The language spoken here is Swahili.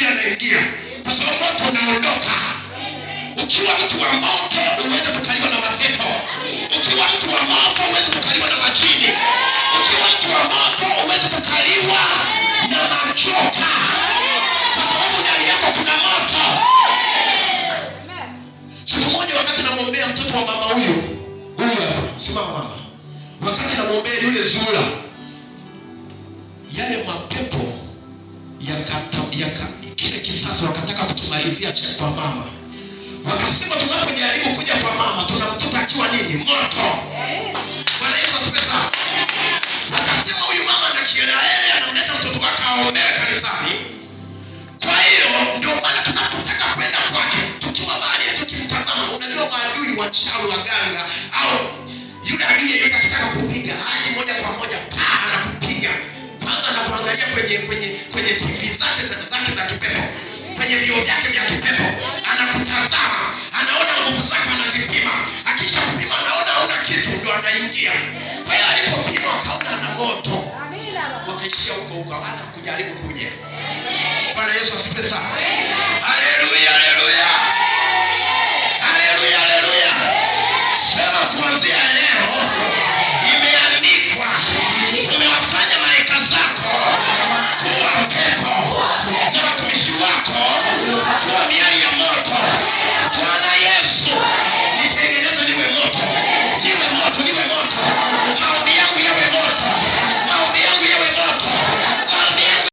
maadui yanaingia, kwa sababu moto unaondoka. Ukiwa mtu wa moto uweze kukaliwa na mapepo. Ukiwa mtu wa moto uweze kukaliwa na majini. Ukiwa mtu wa moto uweze kukaliwa na machoka, kwa sababu ndani yako kuna moto. Siku moja wakati namwombea mtoto wa mama huyu hapa, simama mama, wakati namwombea yule Zura, yale mapepo kile kisasa wakataka kutumalizia kwa mama. Wakasema tunapojaribu kuja kwa mama tunamkuta akiwa nini? Moto. Bwana Yesu asifiwe sana. Wakasema huyu mama ana kielele, anamleta mtoto wake aombewe kanisani. Kwa hiyo ndio maana tunapotaka kwenda kwake, tukiwa mahali yetu kimtazama, unajua maadui wachawi, waganga au yule aliye akitaka kupiga hadi moja kwa moja anakupiga. Kwanza anakuangalia kwenye TV zake za kipepo, kwenye vioo vyake vya kipepo, anakutazama, anaona nguvu zake, anazipima. Akisha kupima anaona hauna kitu, ndio anaingia. Kwa hiyo alipopima akaona ana moto, wakaishia huko hata kujaribu kuja. Bwana Yesu asifiwe sana. Haleluya, haleluya.